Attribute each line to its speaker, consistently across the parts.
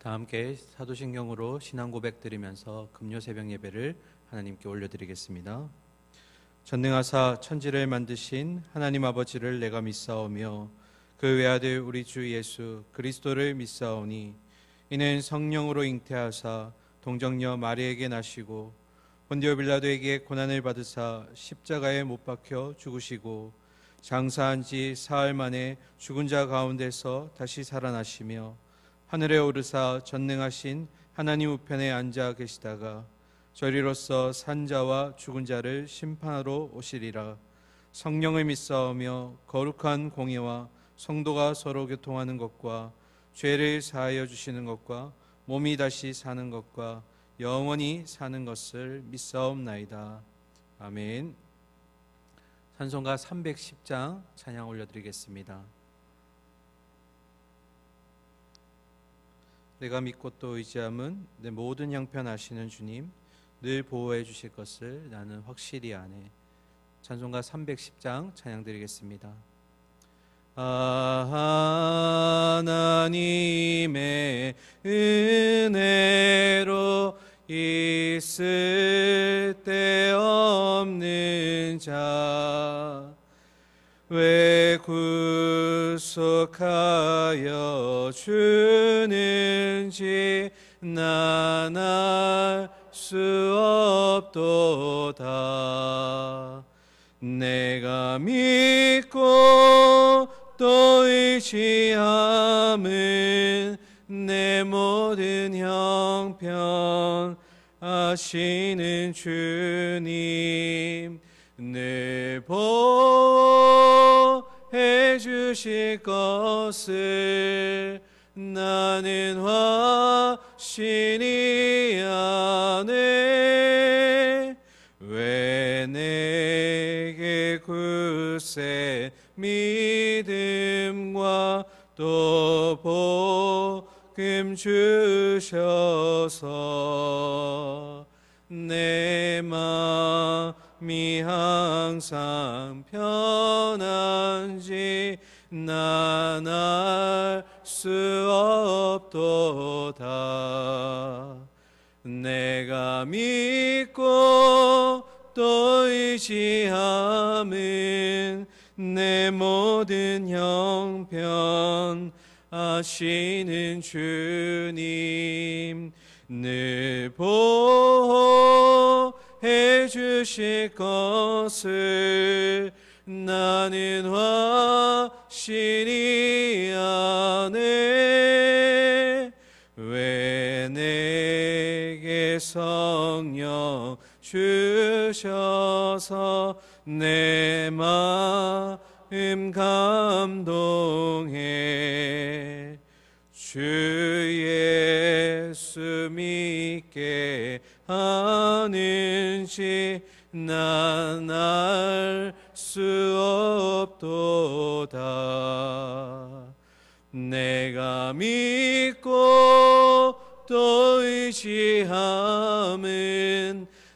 Speaker 1: 다 함께 사도신경으로 신앙 고백 드리면서 금요 새벽 예배를 하나님께 올려드리겠습니다. 전능하사 천지를 만드신 하나님 아버지를 내가 믿사오며 그 외아들 우리 주 예수 그리스도를 믿사오니 이는 성령으로 잉태하사 동정녀 마리에게 나시고 본디오 빌라도에게 고난을 받으사 십자가에 못 박혀 죽으시고 장사한 지 사흘 만에 죽은 자 가운데서 다시 살아나시며 하늘에 오르사 전능하신 하나님 우편에 앉아 계시다가 저리로서 산자와 죽은 자를 심판하러 오시리라. 성령을 믿사오며 거룩한 공예와 성도가 서로 교통하는 것과 죄를 사하여 주시는 것과 몸이 다시 사는 것과 영원히 사는 것을 믿사옵나이다. 아멘. 찬송가 310장 찬양 올려드리겠습니다. 내가 믿고 또 의지함은 내 모든 형편 아시는 주님 늘 보호해 주실 것을 나는 확실히 아네. 찬송가 310장 찬양 드리겠습니다. 하나님의 은혜로 있을 데 없는 자 왜 구속하여 주는지 난 알 수 없도다. 내가 믿고 또 의지함은 내 모든 형편 아시는 주님 늘 보호해 주실 것을 나는 확신히 아네. 왜 내게 굳센 믿음과 또 복음 주셔서 내 마음이 항상 편한지 난 알 수 없도다. 내가 믿고 또 의지함은 내 모든 형편 아시는 주님 늘 보호해 주실 것을 나는 확실히 아네. 왜 내게 성령 주셔서 내 마음 감동해 주 예수 믿게 하는지 난 알 수 없도다. 내가 믿고 또 의지함은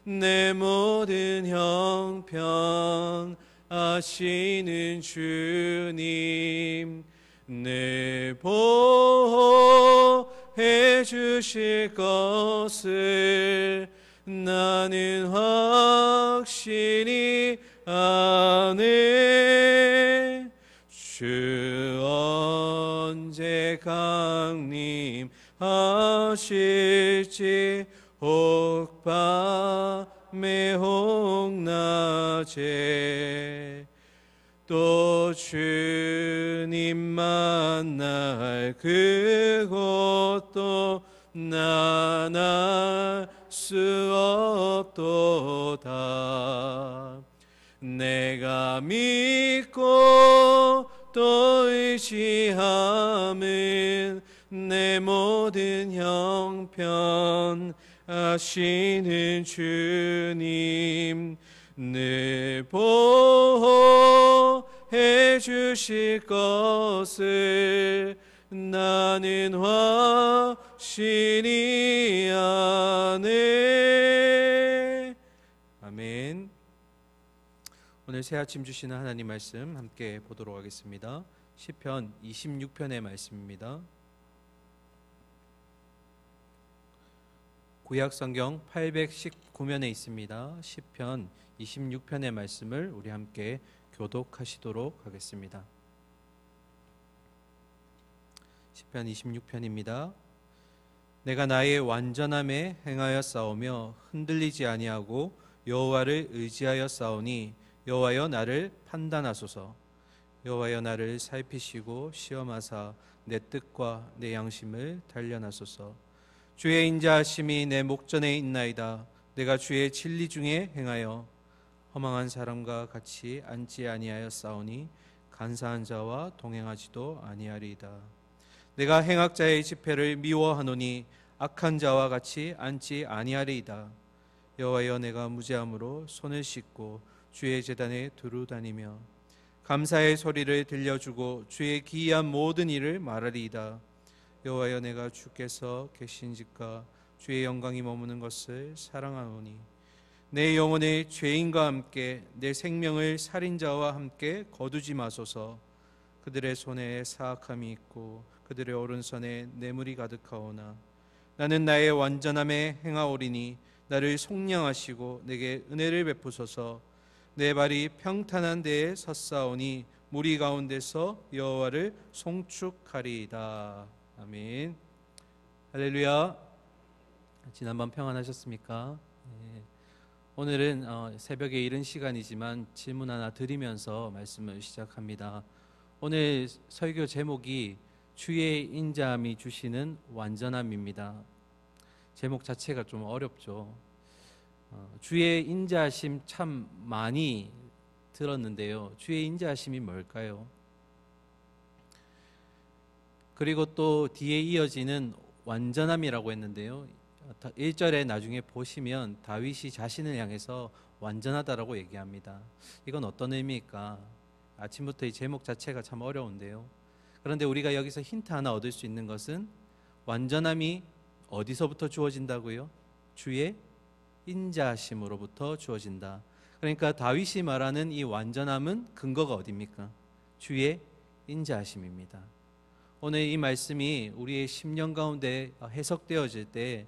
Speaker 1: 내 모든 형편 아시는 주님 늘 보호해 주실 것을 나는 확실히 아네. 주 언제 강림하실지 혹 밤에 혹 낮에 또 주님 만날 그곳도 난 알 수 없도다. 내가 믿고 또 의지함은 내 모든 형편 아시는 주님 늘 보호해 주실 것을 나는 확신히 아네. 아멘. 오늘 새 아침 주시는 하나님 말씀 함께 보도록 하겠습니다. 시편 26편의 말씀입니다. 구약 성경 819면에 있습니다. 시편 26편의 말씀을 우리 함께 교독하시도록 하겠습니다. 시편 26편입니다. 내가 나의 완전함에 행하여 싸우며 흔들리지 아니하고 여호와를 의지하여 싸우니 여호와여 나를 판단하소서. 여호와여 나를 살피시고 시험하사 내 뜻과 내 양심을 단련하소서. 주의 인자하심이 내 목전에 있나이다. 내가 주의 진리 중에 행하여 허망한 사람과 같이 앉지 아니하여 싸우니 간사한 자와 동행하지도 아니하리이다. 내가 행악자의 집회를 미워하노니 악한 자와 같이 앉지 아니하리이다. 여호와여 내가 무죄함으로 손을 씻고 주의 제단에 두루 다니며 감사의 소리를 들려주고 주의 기이한 모든 일을 말하리이다. 여호와여 내가 주께서 계신 집과 주의 영광이 머무는 것을 사랑하오니 내 영혼을 죄인과 함께 내 생명을 살인자와 함께 거두지 마소서. 그들의 손에 사악함이 있고 그들의 오른손에 뇌물이 가득하오나 나는 나의 완전함에 행하오리니 나를 속량하시고 내게 은혜를 베푸소서. 내 발이 평탄한 데에 섰사오니 무리 가운데서 여호와를 송축하리이다. 아멘. 할렐루야. 지난번 평안하셨습니까? 네. 오늘은 새벽에 이른 시간이지만 질문 하나 드리면서 말씀을 시작합니다. 오늘 설교 제목이 주의 인자함이 주시는 완전함입니다. 제목 자체가 좀 어렵죠. 주의 인자하심 참 많이 들었는데요. 주의 인자하심이 뭘까요? 그리고 또 뒤에 이어지는 완전함이라고 했는데요. 1절에 나중에 보시면 다윗이 자신을 향해서 완전하다라고 얘기합니다. 이건 어떤 의미일까? 아침부터 이 제목 자체가 참 어려운데요. 그런데 우리가 여기서 힌트 하나 얻을 수 있는 것은 완전함이 어디서부터 주어진다고요? 주의 인자하심으로부터 주어진다. 그러니까 다윗이 말하는 이 완전함은 근거가 어디입니까? 주의 인자하심입니다. 오늘 이 말씀이 우리의 심령 가운데 해석되어질 때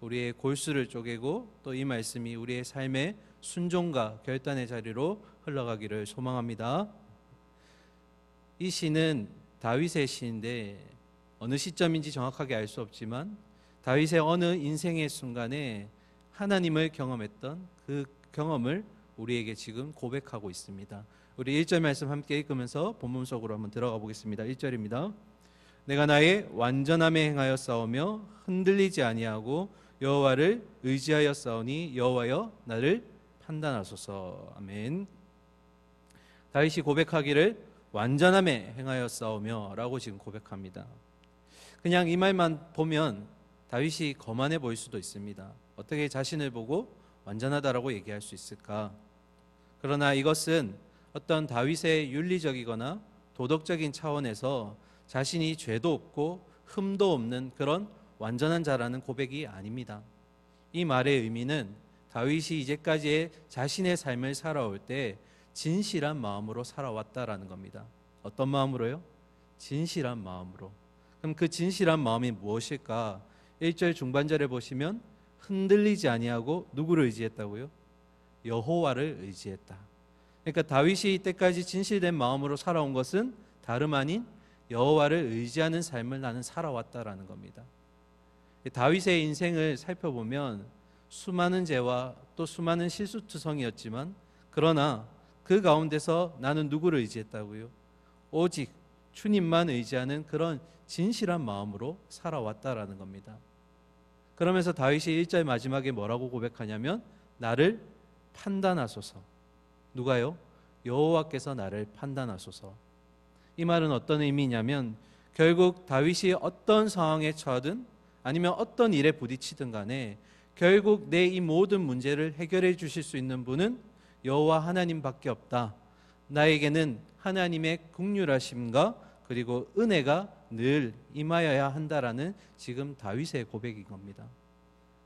Speaker 1: 우리의 골수를 쪼개고 또 이 말씀이 우리의 삶의 순종과 결단의 자리로 흘러가기를 소망합니다. 이 시는 다윗의 시인데 어느 시점인지 정확하게 알 수 없지만 다윗의 어느 인생의 순간에 하나님을 경험했던 그 경험을 우리에게 지금 고백하고 있습니다. 우리 1절 말씀 함께 읽으면서 본문 속으로 한번 들어가 보겠습니다. 1절입니다. 내가 나의 완전함에 행하여 싸우며 흔들리지 아니하고 여호와를 의지하여 싸우니 여호와여 나를 판단하소서. 아멘. 다윗이 고백하기를 완전함에 행하여 싸우며 라고 지금 고백합니다. 그냥 이 말만 보면 다윗이 거만해 보일 수도 있습니다. 어떻게 자신을 보고 완전하다라고 얘기할 수 있을까? 그러나 이것은 어떤 다윗의 윤리적이거나 도덕적인 차원에서 자신이 죄도 없고 흠도 없는 그런 완전한 자라는 고백이 아닙니다. 이 말의 의미는 다윗이 이제까지의 자신의 삶을 살아올 때 진실한 마음으로 살아왔다라는 겁니다. 어떤 마음으로요? 진실한 마음으로. 그럼 그 진실한 마음이 무엇일까? 1절 중반절에 보시면 흔들리지 아니하고 누구를 의지했다고요? 여호와를 의지했다. 그러니까 다윗이 이때까지 진실된 마음으로 살아온 것은 다름 아닌 여호와를 의지하는 삶을 나는 살아왔다라는 겁니다. 다윗의 인생을 살펴보면 수많은 죄와 또 수많은 실수투성이었지만 그러나 그 가운데서 나는 누구를 의지했다고요? 오직 주님만 의지하는 그런 진실한 마음으로 살아왔다라는 겁니다. 그러면서 다윗이 1절 마지막에 뭐라고 고백하냐면 나를 판단하소서. 누가요? 여호와께서 나를 판단하소서. 이 말은 어떤 의미냐면 결국 다윗이 어떤 상황에 처하든 아니면 어떤 일에 부딪히든 간에 결국 내 이 모든 문제를 해결해 주실 수 있는 분은 여호와 하나님밖에 없다. 나에게는 하나님의 긍휼하심과 그리고 은혜가 늘 임하여야 한다라는 지금 다윗의 고백인 겁니다.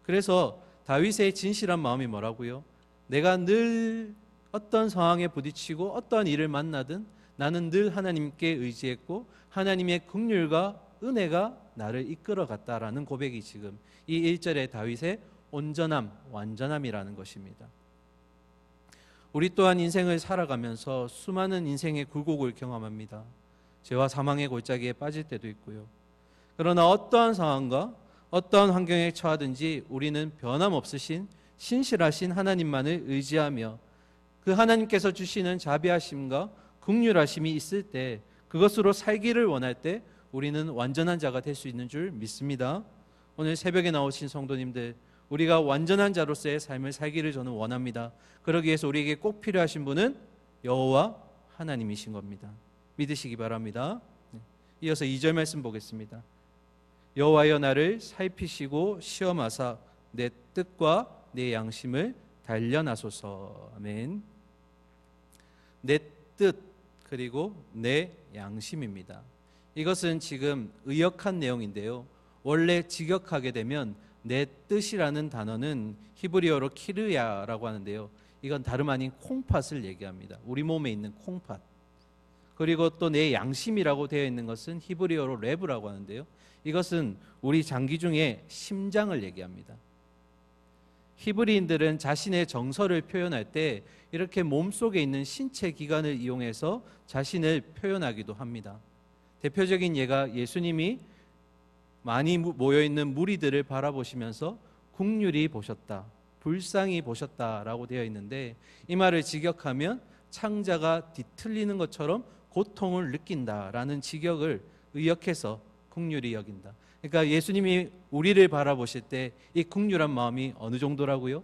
Speaker 1: 그래서 다윗의 진실한 마음이 뭐라고요? 내가 늘 어떤 상황에 부딪히고 어떤 일을 만나든 나는 늘 하나님께 의지했고 하나님의 긍휼과 은혜가 나를 이끌어갔다라는 고백이 지금 이 1절의 다윗의 온전함, 완전함이라는 것입니다. 우리 또한 인생을 살아가면서 수많은 인생의 굴곡을 경험합니다. 죄와 사망의 골짜기에 빠질 때도 있고요. 그러나 어떠한 상황과 어떠한 환경에 처하든지 우리는 변함없으신 신실하신 하나님만을 의지하며 그 하나님께서 주시는 자비하심과 긍휼하심이 있을 때, 그것으로 살기를 원할 때 우리는 완전한 자가 될 수 있는 줄 믿습니다. 오늘 새벽에 나오신 성도님들, 우리가 완전한 자로서의 삶을 살기를 저는 원합니다. 그러기 위해서 우리에게 꼭 필요하신 분은 여호와 하나님이신 겁니다. 믿으시기 바랍니다. 이어서 2절 말씀 보겠습니다. 여호와여 나를 살피시고 시험하사 내 뜻과 내 양심을 단련하소서. 아멘. 내 뜻 그리고 내 양심입니다. 이것은 지금 의역한 내용인데요. 원래 직역하게 되면 내 뜻이라는 단어는 히브리어로 키르야라고 하는데요. 이건 다름 아닌 콩팥을 얘기합니다. 우리 몸에 있는 콩팥. 그리고 또 내 양심이라고 되어 있는 것은 히브리어로 레브라고 하는데요. 이것은 우리 장기 중에 심장을 얘기합니다. 히브리인들은 자신의 정서를 표현할 때 이렇게 몸속에 있는 신체 기관을 이용해서 자신을 표현하기도 합니다. 대표적인 예가 예수님이 많이 모여있는 무리들을 바라보시면서 긍휼히 보셨다, 불쌍히 보셨다라고 되어 있는데, 이 말을 직역하면 창자가 뒤틀리는 것처럼 고통을 느낀다라는 직역을 의역해서 긍휼히 여긴다. 그러니까 예수님이 우리를 바라보실 때 이 긍휼한 마음이 어느 정도라고요?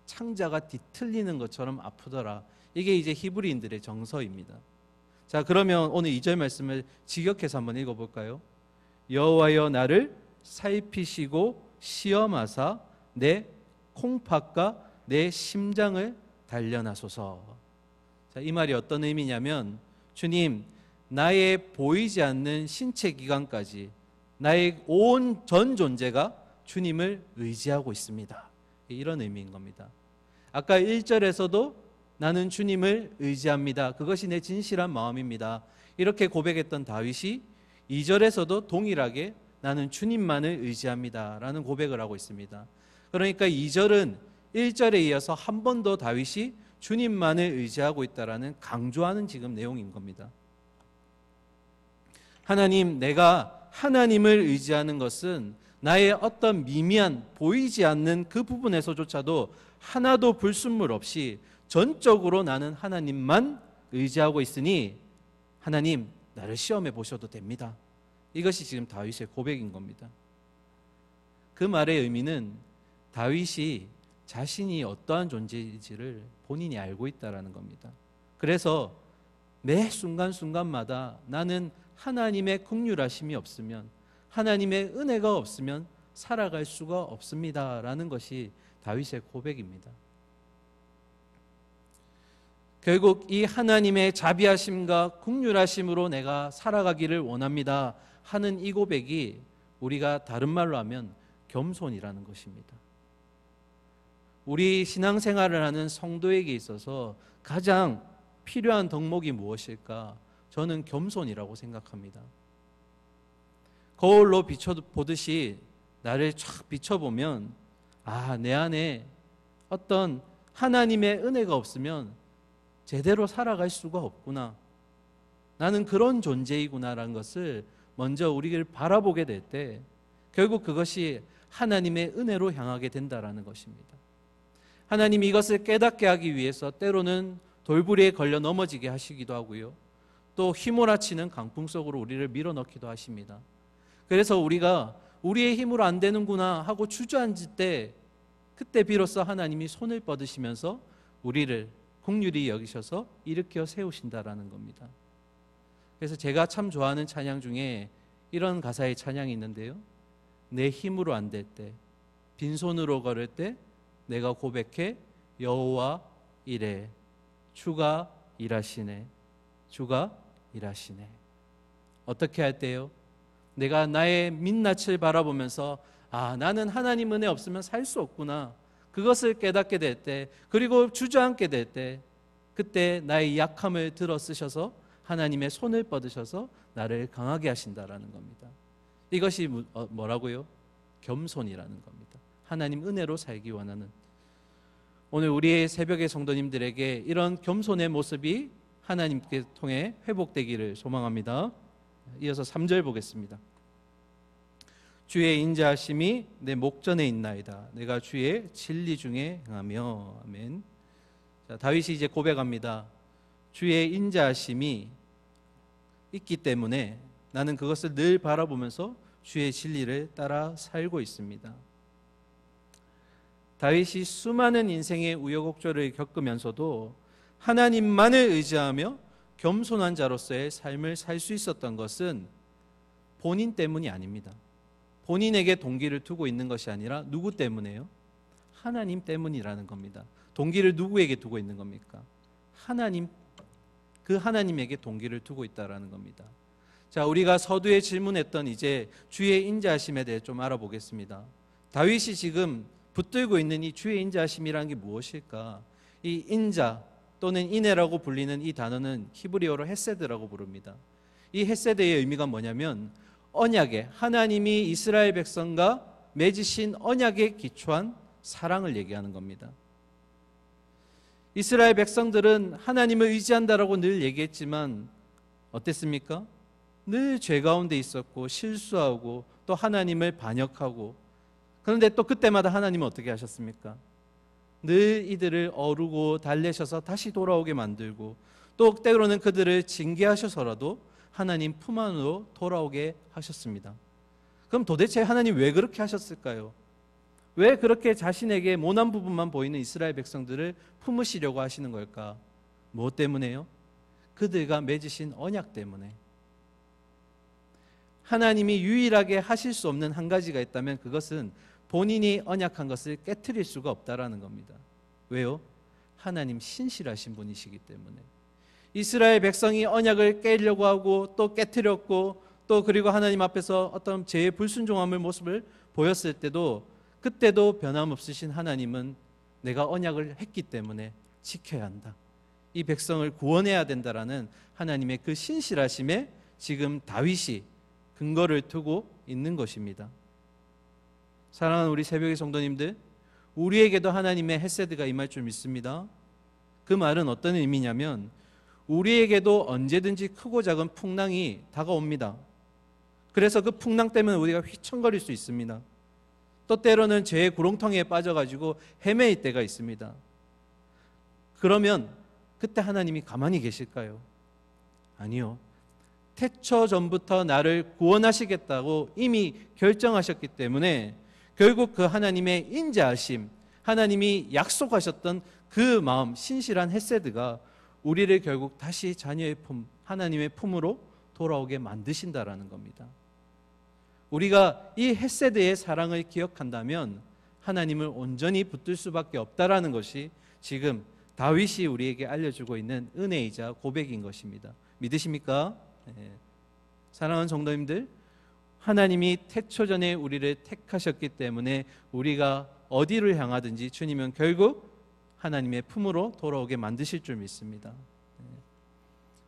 Speaker 1: 창자가 뒤틀리는 것처럼 아프더라. 이게 이제 히브리인들의 정서입니다. 자, 그러면 오늘 2절 말씀을 직역해서 한번 읽어볼까요? 여호와여 나를 살피시고 시험하사 내 콩팥과 내 심장을 단련하소서. 자, 이 말이 어떤 의미냐면, 주님, 나의 보이지 않는 신체 기관까지 나의 온 전 존재가 주님을 의지하고 있습니다. 이런 의미인 겁니다. 아까 1절에서도 나는 주님을 의지합니다. 그것이 내 진실한 마음입니다. 이렇게 고백했던 다윗이 2절에서도 동일하게 나는 주님만을 의지합니다 라는 고백을 하고 있습니다. 그러니까 2절은 1절에 이어서 한 번 더 다윗이 주님만을 의지하고 있다라는 강조하는 지금 내용인 겁니다. 하나님, 내가 하나님을 의지하는 것은 나의 어떤 미미한 보이지 않는 그 부분에서조차도 하나도 불순물 없이 전적으로 나는 하나님만 의지하고 있으니 하나님, 나를 시험해 보셔도 됩니다. 이것이 지금 다윗의 고백인 겁니다. 그 말의 의미는 다윗이 자신이 어떠한 존재인지를 본인이 알고 있다는 겁니다. 그래서 매 순간순간마다 나는 하나님의 긍휼하심이 없으면, 하나님의 은혜가 없으면 살아갈 수가 없습니다 라는 것이 다윗의 고백입니다. 결국 이 하나님의 자비하심과 긍휼하심으로 내가 살아가기를 원합니다 하는 이 고백이 우리가 다른 말로 하면 겸손이라는 것입니다. 우리 신앙생활을 하는 성도에게 있어서 가장 필요한 덕목이 무엇일까? 저는 겸손이라고 생각합니다. 거울로 비춰보듯이 나를 쫙 비춰보면, 아, 내 안에 어떤 하나님의 은혜가 없으면 제대로 살아갈 수가 없구나, 나는 그런 존재이구나라는 것을 먼저 우리를 바라보게 될 때 결국 그것이 하나님의 은혜로 향하게 된다라는 것입니다. 하나님이 이것을 깨닫게 하기 위해서 때로는 돌부리에 걸려 넘어지게 하시기도 하고요, 또 휘몰아치는 강풍 속으로 우리를 밀어넣기도 하십니다. 그래서 우리가 우리의 힘으로 안 되는구나 하고 주저앉을 때, 그때 비로소 하나님이 손을 뻗으시면서 우리를 긍휼히 여기셔서 일으켜 세우신다라는 겁니다. 그래서 제가 참 좋아하는 찬양 중에 이런 가사의 찬양이 있는데요, 내 힘으로 안 될 때, 빈손으로 걸을 때 내가 고백해 여호와 이래, 주가 일하시네, 주가 일하시네. 어떻게 할 때요? 내가 나의 민낯을 바라보면서, 아, 나는 하나님 은혜 없으면 살 수 없구나, 그것을 깨닫게 될 때, 그리고 주저앉게 될 때, 그때 나의 약함을 들어 쓰셔서 하나님의 손을 뻗으셔서 나를 강하게 하신다라는 겁니다. 이것이 뭐라고요? 겸손이라는 겁니다. 하나님 은혜로 살기 원하는, 오늘 우리의 새벽의 성도님들에게 이런 겸손의 모습이 하나님께 통해 회복되기를 소망합니다. 이어서 3절 보겠습니다. 주의 인자하심이 내 목전에 있나이다. 내가 주의 진리 중에 행하며. 아멘. 자, 다윗이 이제 고백합니다. 주의 인자하심이 있기 때문에 나는 그것을 늘 바라보면서 주의 진리를 따라 살고 있습니다. 다윗이 수많은 인생의 우여곡절을 겪으면서도 하나님만을 의지하며 겸손한 자로서의 삶을 살 수 있었던 것은 본인 때문이 아닙니다. 본인에게 동기를 두고 있는 것이 아니라 누구 때문에요? 하나님 때문이라는 겁니다. 동기를 누구에게 두고 있는 겁니까? 하나님, 그 하나님에게 동기를 두고 있다라는 겁니다. 자, 우리가 서두에 질문했던 이제 주의 인자하심에 대해 좀 알아보겠습니다. 다윗이 지금 붙들고 있는 이 주의 인자하심이라는 게 무엇일까? 이 인자 또는 인애라고 불리는 이 단어는 히브리어로 헤세드라고 부릅니다. 이 헤세드의 의미가 뭐냐면 언약에, 하나님이 이스라엘 백성과 맺으신 언약에 기초한 사랑을 얘기하는 겁니다. 이스라엘 백성들은 하나님을 의지한다라고 늘 얘기했지만 어땠습니까? 늘 죄 가운데 있었고 실수하고 또 하나님을 반역하고, 그런데 또 그때마다 하나님은 어떻게 하셨습니까? 늘 이들을 어루고 달래셔서 다시 돌아오게 만들고, 또 때로는 그들을 징계하셔서라도 하나님 품 안으로 돌아오게 하셨습니다. 그럼 도대체 하나님 왜 그렇게 하셨을까요? 왜 그렇게 자신에게 모난 부분만 보이는 이스라엘 백성들을 품으시려고 하시는 걸까? 무엇 때문에요? 그들과 맺으신 언약 때문에. 하나님이 유일하게 하실 수 없는 한 가지가 있다면 그것은 본인이 언약한 것을 깨트릴 수가 없다라는 겁니다. 왜요? 하나님 신실하신 분이시기 때문에. 이스라엘 백성이 언약을 깨려고 하고 또 깨트렸고, 또 그리고 하나님 앞에서 어떤 죄의 불순종함의 모습을 보였을 때도, 그때도 변함없으신 하나님은 내가 언약을 했기 때문에 지켜야 한다, 이 백성을 구원해야 된다라는 하나님의 그 신실하심에 지금 다윗이 근거를 두고 있는 것입니다. 사랑하는 우리 새벽의 성도님들, 우리에게도 하나님의 헤세드가 임할 줄 믿습니다. 그 말은 어떤 의미냐면 우리에게도 언제든지 크고 작은 풍랑이 다가옵니다. 그래서 그 풍랑 때문에 우리가 휘청거릴 수 있습니다. 또 때로는 죄의 구렁텅이에 빠져가지고 헤매일 때가 있습니다. 그러면 그때 하나님이 가만히 계실까요? 아니요. 태초 전부터 나를 구원하시겠다고 이미 결정하셨기 때문에 결국 그 하나님의 인자하심, 하나님이 약속하셨던 그 마음, 신실한 헤세드가 우리를 결국 다시 자녀의 품, 하나님의 품으로 돌아오게 만드신다라는 겁니다. 우리가 이 헤세드의 사랑을 기억한다면 하나님을 온전히 붙들 수밖에 없다라는 것이 지금 다윗이 우리에게 알려주고 있는 은혜이자 고백인 것입니다. 믿으십니까? 네. 사랑하는 성도님들, 하나님이 태초전에 우리를 택하셨기 때문에 우리가 어디를 향하든지 주님은 결국 하나님의 품으로 돌아오게 만드실 줄 믿습니다.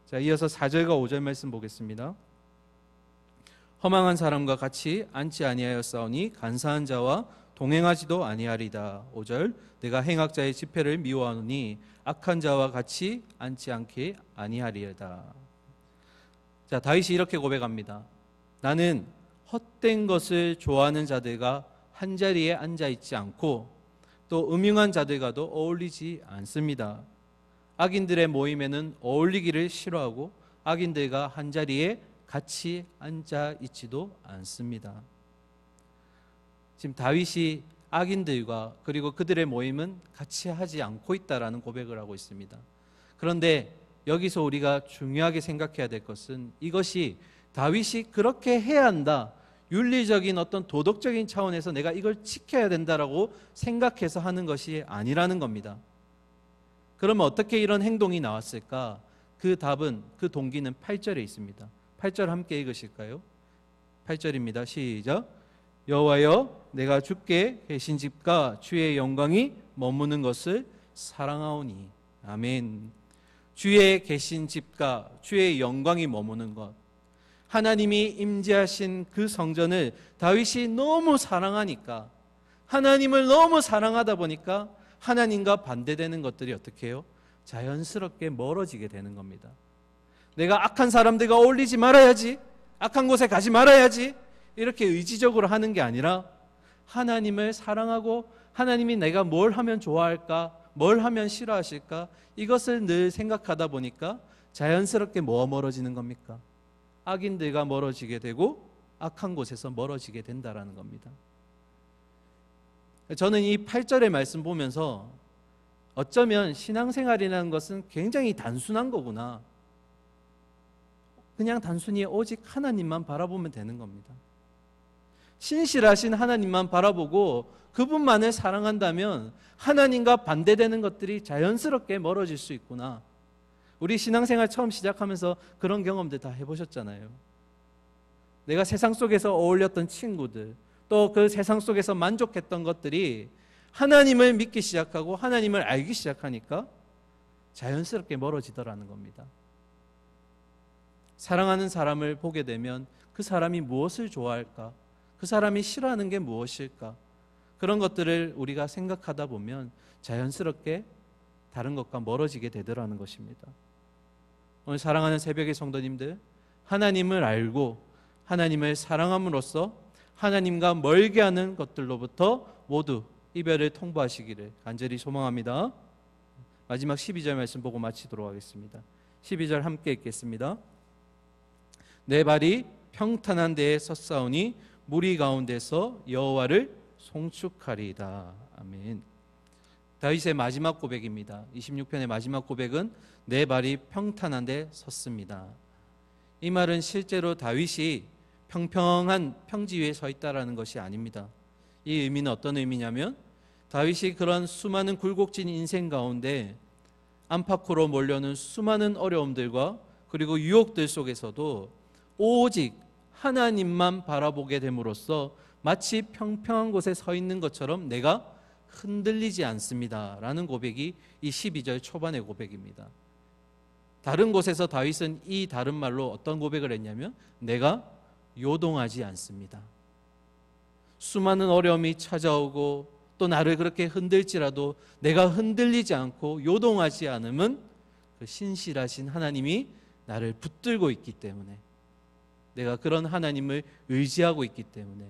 Speaker 1: 자, 이어서 4절과 5절 말씀 보겠습니다. 허망한 사람과 같이 앉지 아니하였사오니 간사한 자와 동행하지도 아니하리다. 5절, 내가 행악자의 집회를 미워하노니 악한 자와 같이 앉지 않게 아니하리다. 자, 다윗이 이렇게 고백합니다. 나는 헛된 것을 좋아하는 자들과 한자리에 앉아있지 않고 또 음흉한 자들과도 어울리지 않습니다. 악인들의 모임에는 어울리기를 싫어하고 악인들과 한자리에 같이 앉아있지도 않습니다. 지금 다윗이 악인들과 그리고 그들의 모임은 같이 하지 않고 있다라는 고백을 하고 있습니다. 그런데 여기서 우리가 중요하게 생각해야 될 것은 이것이 다윗이 그렇게 해야 한다, 윤리적인 어떤 도덕적인 차원에서 내가 이걸 지켜야 된다라고 생각해서 하는 것이 아니라는 겁니다. 그러면 어떻게 이런 행동이 나왔을까? 그 답은, 그 동기는 8절에 있습니다. 8절 함께 읽으실까요? 8절입니다. 시작. 여호와여, 내가 주께 계신 집과 주의 영광이 머무는 것을 사랑하오니. 아멘. 주의 계신 집과 주의 영광이 머무는 것, 하나님이 임재하신 그 성전을 다윗이 너무 사랑하니까 하나님을 너무 사랑하다 보니까 하나님과 반대되는 것들이 어떻게 해요? 자연스럽게 멀어지게 되는 겁니다. 내가 악한 사람들과 어울리지 말아야지, 악한 곳에 가지 말아야지, 이렇게 의지적으로 하는 게 아니라 하나님을 사랑하고 하나님이 내가 뭘 하면 좋아할까, 뭘 하면 싫어하실까, 이것을 늘 생각하다 보니까 자연스럽게 뭐가 멀어지는 겁니까? 악인들과 멀어지게 되고 악한 곳에서 멀어지게 된다라는 겁니다. 저는 이 8절의 말씀 보면서 어쩌면 신앙생활이라는 것은 굉장히 단순한 거구나, 그냥 단순히 오직 하나님만 바라보면 되는 겁니다. 신실하신 하나님만 바라보고 그분만을 사랑한다면 하나님과 반대되는 것들이 자연스럽게 멀어질 수 있구나. 우리 신앙생활 처음 시작하면서 그런 경험들 다 해보셨잖아요. 내가 세상 속에서 어울렸던 친구들, 또 그 세상 속에서 만족했던 것들이 하나님을 믿기 시작하고 하나님을 알기 시작하니까 자연스럽게 멀어지더라는 겁니다. 사랑하는 사람을 보게 되면 그 사람이 무엇을 좋아할까? 그 사람이 싫어하는 게 무엇일까? 그런 것들을 우리가 생각하다 보면 자연스럽게 다른 것과 멀어지게 되더라는 것입니다. 오늘 사랑하는 새벽의 성도님들, 하나님을 알고 하나님을 사랑함으로써 하나님과 멀게 하는 것들로부터 모두 이별을 통보하시기를 간절히 소망합니다. 마지막 12절 말씀 보고 마치도록 하겠습니다. 12절 함께 읽겠습니다. 내 발이 평탄한 데에 섰사오니 무리 가운데서 여호와를 송축하리이다. 아멘. 다윗의 마지막 고백입니다. 26편의 마지막 고백은 내 발이 평탄한 데 섰습니다. 이 말은 실제로 다윗이 평평한 평지 위에 서 있다라는 것이 아닙니다. 이 의미는 어떤 의미냐면 다윗이 그런 수많은 굴곡진 인생 가운데 안팎으로 몰려오는 수많은 어려움들과 그리고 유혹들 속에서도 오직 하나님만 바라보게 됨으로써 마치 평평한 곳에 서 있는 것처럼 내가 흔들리지 않습니다 라는 고백이 이 12절 초반의 고백입니다. 다른 곳에서 다윗은 이 다른 말로 어떤 고백을 했냐면 내가 요동하지 않습니다. 수많은 어려움이 찾아오고 또 나를 그렇게 흔들지라도 내가 흔들리지 않고 요동하지 않음은 그 신실하신 하나님이 나를 붙들고 있기 때문에, 내가 그런 하나님을 의지하고 있기 때문에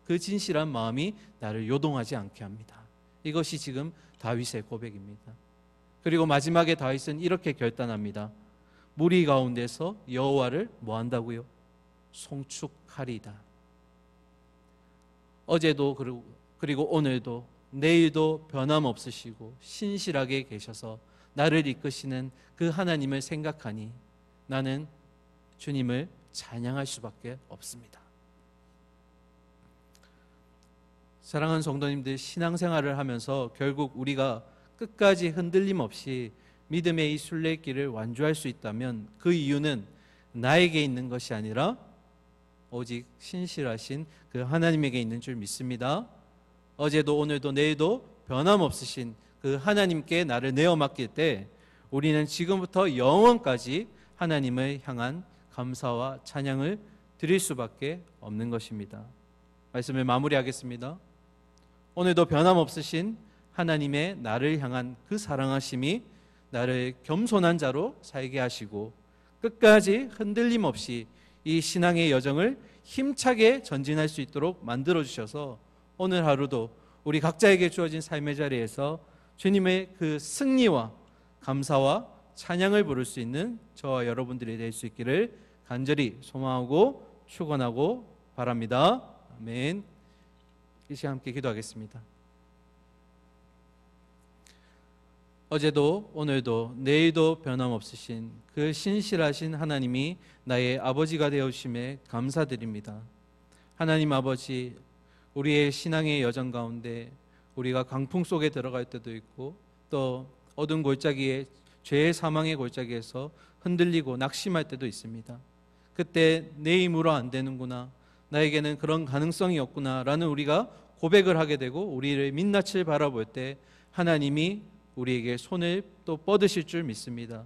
Speaker 1: 그 진실한 마음이 나를 요동하지 않게 합니다. 이것이 지금 다윗의 고백입니다. 그리고 마지막에 다윗은 이렇게 결단합니다. 무리 가운데서 여호와를 뭐 한다고요? 송축하리다. 어제도 그리고 오늘도 내일도 변함없으시고 신실하게 계셔서 나를 이끄시는 그 하나님을 생각하니 나는 주님을 찬양할 수밖에 없습니다. 사랑하는 성도님들, 신앙생활을 하면서 결국 우리가 끝까지 흔들림 없이 믿음의 이 순례길을 완주할 수 있다면 그 이유는 나에게 있는 것이 아니라 오직 신실하신 그 하나님에게 있는 줄 믿습니다. 어제도 오늘도 내일도 변함없으신 그 하나님께 나를 내어 맡길 때 우리는 지금부터 영원까지 하나님을 향한 감사와 찬양을 드릴 수밖에 없는 것입니다. 말씀을 마무리하겠습니다. 오늘도 변함없으신 하나님의 나를 향한 그 사랑하심이 나를 겸손한 자로 살게 하시고 끝까지 흔들림 없이 이 신앙의 여정을 힘차게 전진할 수 있도록 만들어 주셔서 오늘 하루도 우리 각자에게 주어진 삶의 자리에서 주님의 그 승리와 감사와 찬양을 부를 수 있는 저와 여러분들이 될 수 있기를 간절히 소망하고 축원하고 바랍니다. 아멘. 이 시간 함께 기도하겠습니다. 어제도 오늘도 내일도 변함없으신 그 신실하신 하나님이 나의 아버지가 되어주심에 감사드립니다. 하나님 아버지, 우리의 신앙의 여정 가운데 우리가 강풍 속에 들어갈 때도 있고 또 어두운 골짜기에 죄의 사망의 골짜기에서 흔들리고 낙심할 때도 있습니다. 그때 내 힘으로 안 되는구나, 나에게는 그런 가능성이 없구나 라는 우리가 고백을 하게 되고 우리를 민낯을 바라볼 때 하나님이 우리에게 손을 또 뻗으실 줄 믿습니다.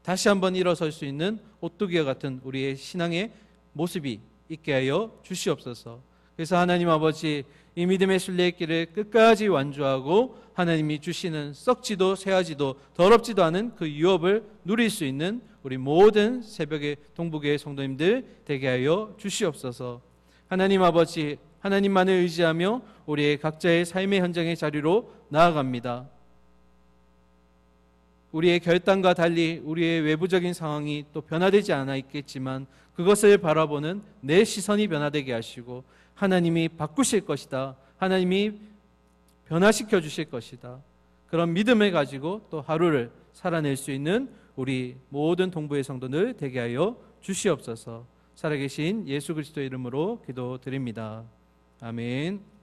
Speaker 1: 다시 한번 일어설 수 있는 오뚜기와 같은 우리의 신앙의 모습이 있게 하여 주시옵소서. 그래서 하나님 아버지, 이 믿음의 순례의 길을 끝까지 완주하고 하나님이 주시는 썩지도 쇠하지도 더럽지도 않은 그 유업을 누릴 수 있는 우리 모든 새벽의 동부교회 성도님들 되게 하여 주시옵소서. 하나님 아버지, 하나님만을 의지하며 우리의 각자의 삶의 현장의 자리로 나아갑니다. 우리의 결단과 달리 우리의 외부적인 상황이 또 변화되지 않아 있겠지만 그것을 바라보는 내 시선이 변화되게 하시고 하나님이 바꾸실 것이다, 하나님이 변화시켜 주실 것이다, 그런 믿음을 가지고 또 하루를 살아낼 수 있는 우리 모든 동부의 성도들 되게 하여 주시옵소서. 살아계신 예수 그리스도의 이름으로 기도드립니다. 아멘.